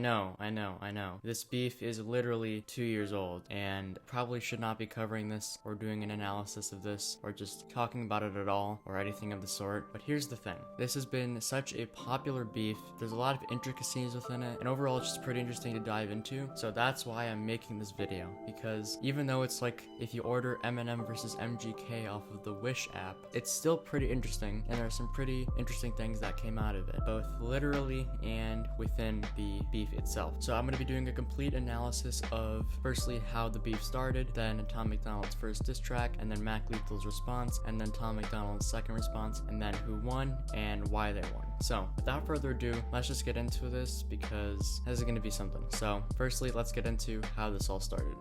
I know. This beef is literally 2 years old, and probably should not be covering this or doing an analysis of this or just talking about it at all or anything of the sort. But here's the thing. This has been such a popular beef. There's a lot of intricacies within it, and overall it's just pretty interesting to dive into. So that's why I'm making this video, because even though it's like if you order Eminem versus MGK off of the Wish app, it's still pretty interesting, and there are some pretty interesting things that came out of it, both literally and within the beef itself. So I'm going to be doing a complete analysis of firstly how the beef started, then Tom Macdonald's first diss track, and then Mac Lethal's response, and then Tom Macdonald's second response, and then who won and why they won. So without further ado, let's just get into this, because this is going to be something. So firstly, let's get into how this all started.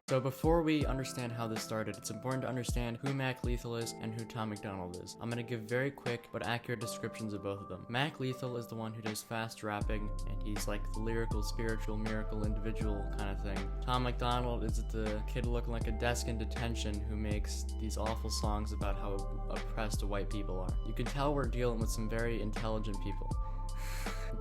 So before we understand how this started, it's important to understand who Mac Lethal is and who Tom Macdonald is. I'm going to give very quick but accurate descriptions of both of them. Mac Lethal is the one who does fast rapping, and he's like the lyrical, spiritual, miracle individual kind of thing. Tom Macdonald is the kid looking like a desk in detention who makes these awful songs about how oppressed white people are. You can tell we're dealing with some very intelligent people.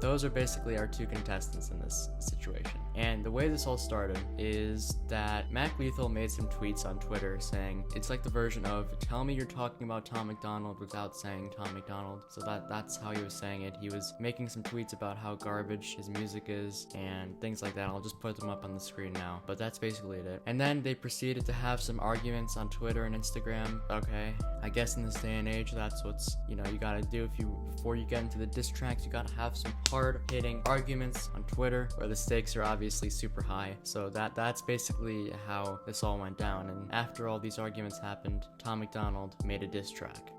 Those are basically our two contestants in this situation. And the way this all started is that Mac Lethal made some tweets on Twitter saying, it's like the version of, tell me you're talking about Tom Macdonald without saying Tom Macdonald. So that's how he was saying it. He was making some tweets about how garbage his music is and things like that. I'll just put them up on the screen now, but that's basically it. And then they proceeded to have some arguments on Twitter and Instagram. Okay, I guess in this day and age, that's what's, you gotta do before you get into the diss tracks, you gotta have some hard-hitting arguments on Twitter where the stakes are obviously super high. So that's basically how this all went down. And after all these arguments happened, Tom Macdonald made a diss track.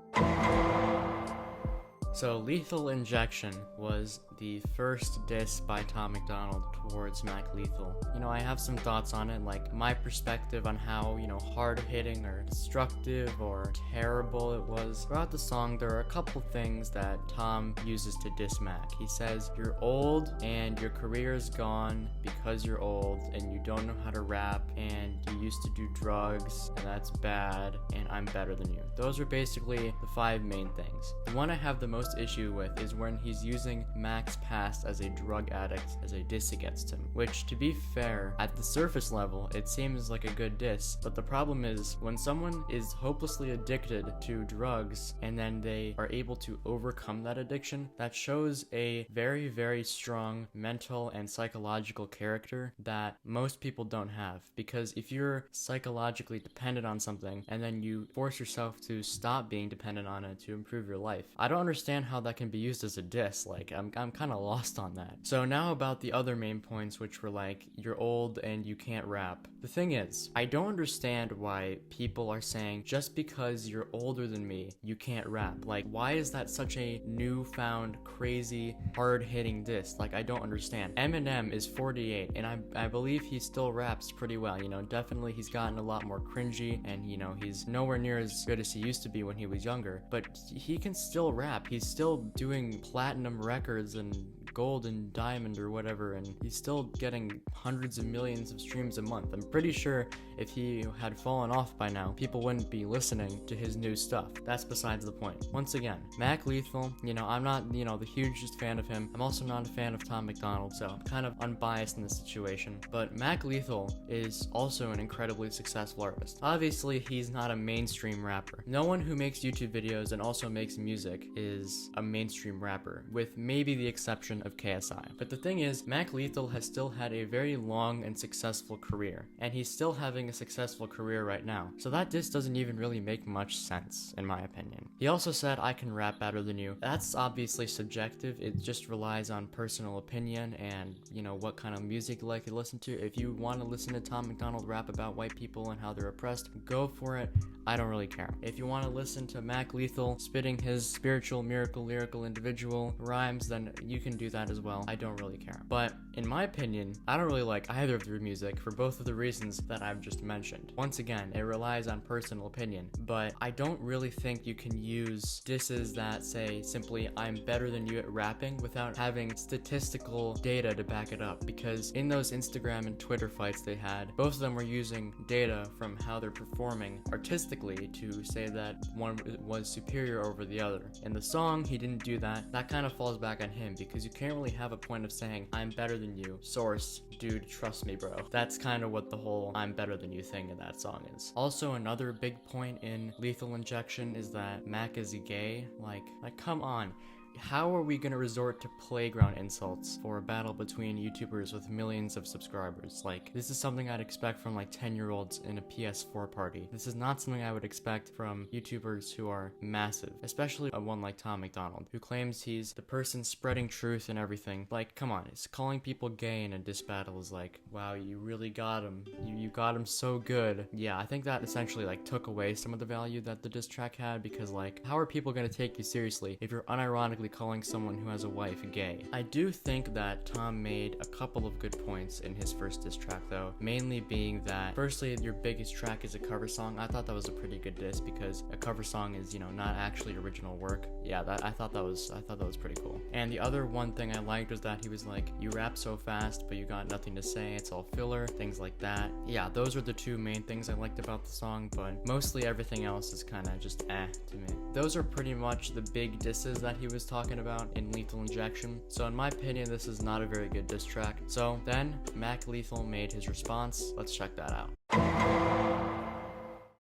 So Lethal Injection was the first diss by Tom Macdonald towards Mac Lethal. I have some thoughts on it, like my perspective on how, hard-hitting or destructive or terrible it was. Throughout the song, there are a couple things that Tom uses to diss Mac. He says, you're old and your career is gone because you're old and you don't know how to rap and you used to do drugs and that's bad and I'm better than you. Those are basically the 5 main things. The one I have the most issue with is when he's using Mac's past as a drug addict as a diss against him, which, to be fair, at the surface level it seems like a good diss, but the problem is when someone is hopelessly addicted to drugs and then they are able to overcome that addiction, that shows a very, very strong mental and psychological character that most people don't have. Because if you're psychologically dependent on something and then you force yourself to stop being dependent on it to improve your life, I don't understand how that can be used as a diss. Like, I'm kind of lost on that. So now about the other main points, which were like, you're old and you can't rap. The thing is, I don't understand why people are saying, just because you're older than me, you can't rap. Like, why is that such a newfound, crazy, hard-hitting diss? Like, I don't understand. Eminem is 48, and I believe he still raps pretty well. Definitely he's gotten a lot more cringy, and, he's nowhere near as good as he used to be when he was younger, but he can still rap. He's still doing platinum records and gold and diamond or whatever, and he's still getting hundreds of millions of streams a month. I'm pretty sure if he had fallen off by now, people wouldn't be listening to his new stuff. That's besides the point. Once again, Mac Lethal, I'm not, the hugest fan of him. I'm also not a fan of Tom Macdonald, so I'm kind of unbiased in this situation. But Mac Lethal is also an incredibly successful artist. Obviously, he's not a mainstream rapper. No one who makes YouTube videos and also makes music is a mainstream rapper, with maybe the exception of KSI. But the thing is, Mac Lethal has still had a very long and successful career, and he's still having a successful career right now. So that diss doesn't even really make much sense, in my opinion. He also said, I can rap better than you. That's obviously subjective. It just relies on personal opinion and, what kind of music you like to listen to. If you want to listen to Tom Macdonald rap about white people and how they're oppressed, go for it. I don't really care. If you want to listen to Mac Lethal spitting his spiritual, miracle, lyrical, individual rhymes, then you can do that as well. I don't really care. But in my opinion, I don't really like either of their music for both of the reasons that I've just mentioned. Once again, it relies on personal opinion, but I don't really think you can use disses that say simply, I'm better than you at rapping without having statistical data to back it up, because in those Instagram and Twitter fights they had, both of them were using data from how they're performing artistically to say that one was superior over the other. In the song, he didn't do that. That kind of falls back on him, because you can't can't really have a point of saying, I'm better than you. Source, dude, trust me, bro. That's kind of what the whole I'm better than you thing in that song is. Also, another big point in Lethal Injection is that Mac is gay. Like, come on. How are we gonna resort to playground insults for a battle between YouTubers with millions of subscribers? Like, this is something I'd expect from like 10-year-olds in a PS4 party. This is not something I would expect from YouTubers who are massive, especially one like Tom Macdonald, who claims he's the person spreading truth and everything. Like, come on, it's calling people gay in a diss battle is like, wow, you really got him. You got him so good. Yeah, I think that essentially like took away some of the value that the diss track had, because like, how are people gonna take you seriously if you're unironically calling someone who has a wife gay? I do think that Tom made a couple of good points in his first diss track though, mainly being that firstly, your biggest track is a cover song. I thought that was a pretty good diss because a cover song is, you know, not actually original work. Yeah, I thought that was pretty cool. And the other one thing I liked was that he was like, you rap so fast but you got nothing to say, it's all filler, things like that. Yeah, those are the two main things I liked about the song, but mostly everything else is kind of just to me. Those are pretty much the big disses that he was talking about in Lethal Injection. So in my opinion, this is not a very good diss track. So then Mac Lethal made his response. Let's check that out.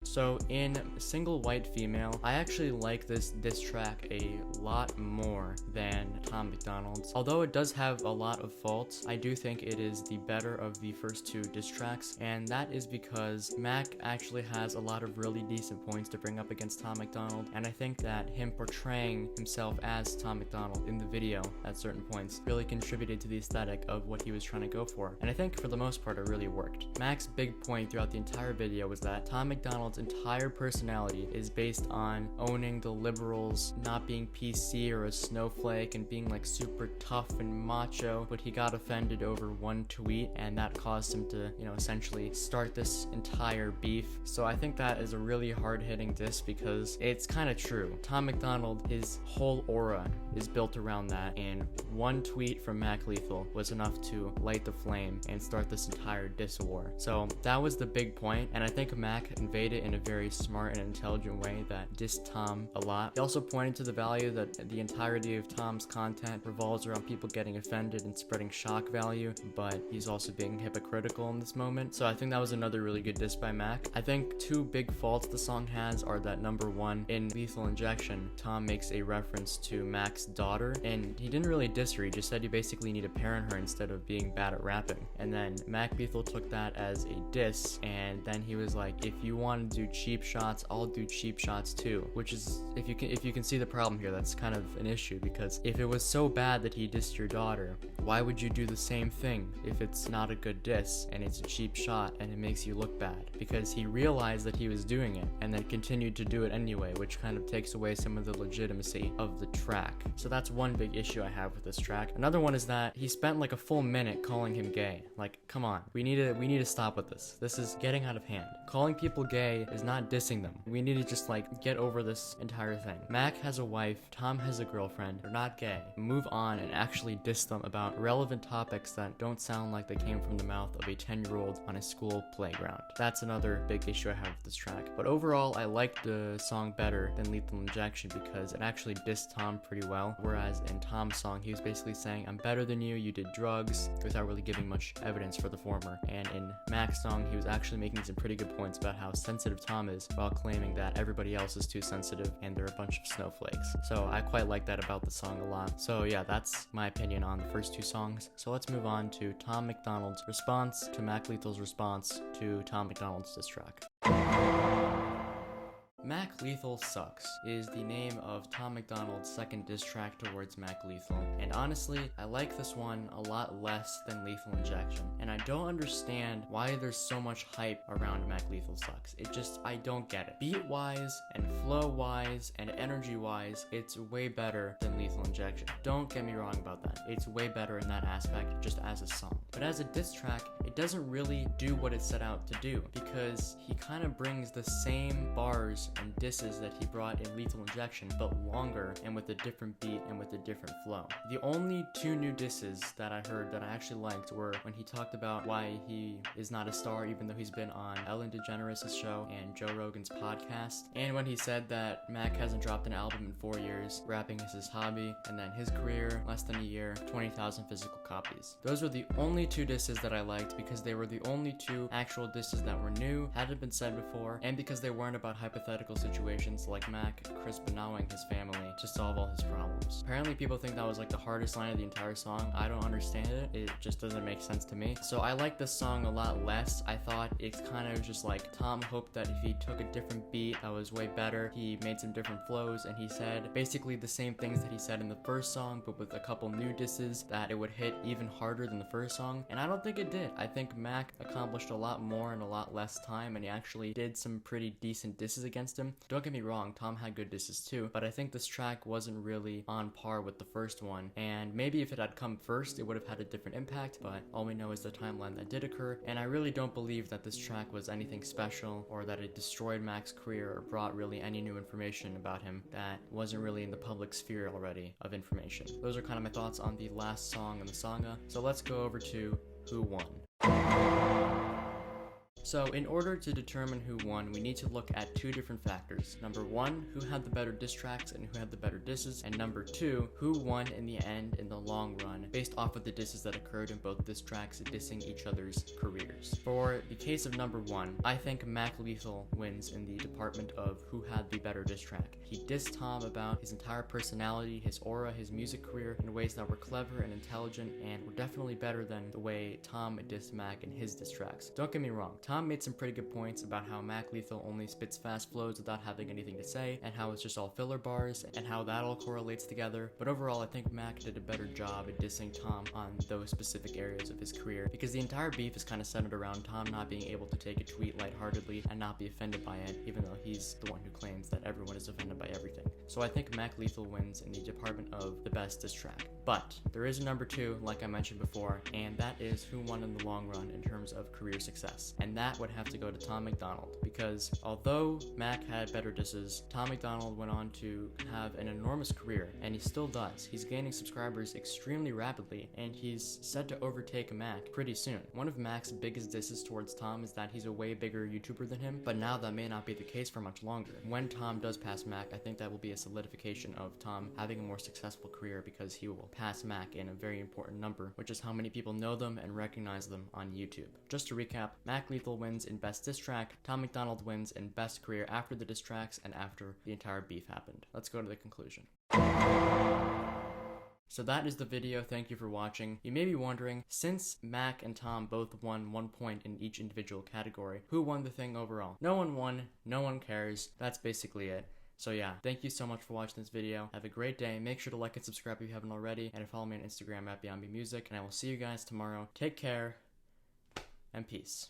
So in Single White Female, I actually like this diss track a lot more than Tom Macdonald's. Although it does have a lot of faults, I do think it is the better of the first two diss tracks, and that is because Mac actually has a lot of really decent points to bring up against Tom Macdonald, and I think that him portraying himself as Tom Macdonald in the video at certain points really contributed to the aesthetic of what he was trying to go for, and I think for the most part it really worked. Mac's big point throughout the entire video was that Tom Macdonald's entire personality is based on owning the liberals, not being PC or a snowflake, and being like super tough and macho, but he got offended over one tweet and that caused him to, you know, essentially start this entire beef. So I think that is a really hard-hitting diss because it's kind of true. Tom Macdonald, his whole aura is built around that, and one tweet from Mac Lethal was enough to light the flame and start this entire diss war. So that was the big point, and I think Mac conveyed it in a very smart and intelligent way that dissed Tom a lot. He also pointed to the value that the entirety of Tom's content revolves around people getting offended and spreading shock value, but he's also being hypocritical in this moment. So I think that was another really good diss by Mac. I think two big faults the song has are that number one, in Lethal Injection, Tom makes a reference to Mac's daughter, and he didn't really diss her, he just said you basically need to parent her instead of being bad at rapping. And then Mac Lethal took that as a diss, and then he was like, if you want to do cheap shots, I'll do cheap shots too, which is, if you can see the problem here, that's kind of an issue, because if it was so bad that he dissed your daughter, why would you do the same thing if it's not a good diss and it's a cheap shot and it makes you look bad? Because he realized that he was doing it and then continued to do it anyway, which kind of takes away some of the legitimacy of the track. So that's one big issue I have with this track. Another one is that he spent like a full minute calling him gay. Like, come on, we need to stop with this. This is getting out of hand. Calling people gay is not dissing them. We need to just like get over this entire thing. Mac has a wife, Tom has a girlfriend, they're not gay. Move on and actually diss them about relevant topics that don't sound like they came from the mouth of a 10-year-old on a school playground. That's another big issue I have with this track. But overall, I like the song better than Lethal Injection because it actually dissed Tom pretty well, whereas in Tom's song, he was basically saying, I'm better than you, you did drugs, without really giving much evidence for the former. And in Mac's song, he was actually making some pretty good points about how sensitive Tom is, while claiming that everybody else is too sensitive and they're a bunch of snowflakes. So I quite like that about the song a lot. So yeah, that's my opinion on the first two songs. So let's move on to Tom Macdonald's response to Mac Lethal's response to Tom Macdonald's diss track. Mac Lethal Sucks is the name of Tom Macdonald's second diss track towards Mac Lethal, and honestly, I like this one a lot less than Lethal Injection, and I don't understand why there's so much hype around Mac Lethal Sucks. I don't get it. Beat-wise, and flow-wise, and energy-wise, it's way better than Lethal Injection. Don't get me wrong about that. It's way better in that aspect, just as a song. But as a diss track, it doesn't really do what it set out to do, because he kind of brings the same bars and disses that he brought in Lethal Injection, but longer and with a different beat and with a different flow. The only two new disses that I heard that I actually liked were when he talked about why he is not a star even though he's been on Ellen DeGeneres' show and Joe Rogan's podcast, and when he said that Mac hasn't dropped an album in 4 years, rapping is his hobby, and then his career, less than a year, 20,000 physical copies. Those were the only two disses that I liked because they were the only two actual disses that were new, hadn't been said before, and because they weren't about hypothetical situations like Mac Chris Banowing his family to solve all his problems. Apparently people think that was like the hardest line of the entire song. I don't understand it. It just doesn't make sense to me. So I like this song a lot less. I thought it's kind of just like Tom hoped that if he took a different beat that was way better, he made some different flows, and he said basically the same things that he said in the first song, but with a couple new disses, that it would hit even harder than the first song. And I don't think it did. I think Mac accomplished a lot more in a lot less time, and he actually did some pretty decent disses against him. Don't get me wrong, Tom had good disses too, but I think this track wasn't really on par with the first one, and maybe if it had come first, it would have had a different impact, but all we know is the timeline that did occur, and I really don't believe that this track was anything special, or that it destroyed Mac's career, or brought really any new information about him that wasn't really in the public sphere already of information. Those are kind of my thoughts on the last song in the saga, so let's go over to who won. So in order to determine who won, we need to look at two different factors. Number one, who had the better diss tracks and who had the better disses, and number two, who won in the end in the long run, based off of the disses that occurred in both diss tracks dissing each other's careers. For the case of number one, I think Mac Lethal wins in the department of who had the better diss track. He dissed Tom about his entire personality, his aura, his music career in ways that were clever and intelligent, and were definitely better than the way Tom dissed Mac in his diss tracks. Don't get me wrong, Tom made some pretty good points about how Mac Lethal only spits fast flows without having anything to say, and how it's just all filler bars, and how that all correlates together. But overall, I think Mac did a better job at dissing Tom on those specific areas of his career, because the entire beef is kind of centered around Tom not being able to take a tweet lightheartedly and not be offended by it, even though he's the one who claims that everyone is offended by everything. So I think Mac Lethal wins in the department of the best diss track. But there is a number two, like I mentioned before, and that is who won in the long run in terms of career success. And that would have to go to Tom Macdonald, because although Mac had better disses, Tom Macdonald went on to have an enormous career, and he still does. He's gaining subscribers extremely rapidly, and he's set to overtake Mac pretty soon. One of Mac's biggest disses towards Tom is that he's a way bigger YouTuber than him, but now that may not be the case for much longer. When Tom does pass Mac, I think that will be a solidification of Tom having a more successful career, because he will pass Mac in a very important number, which is how many people know them and recognize them on YouTube. Just to recap, Mac Lethal wins in best diss track, Tom Macdonald wins in best career after the diss tracks and after the entire beef happened. Let's go to the conclusion. So that is the video. Thank you for watching. You may be wondering, since Mac and Tom both won 1 point in each individual category, who won the thing overall? No one won, no one cares. That's basically it. So yeah, thank you so much for watching this video. Have a great day. Make sure to like and subscribe if you haven't already, and follow me on Instagram at BeyondMeMusic, and I will see you guys tomorrow. Take care, and peace.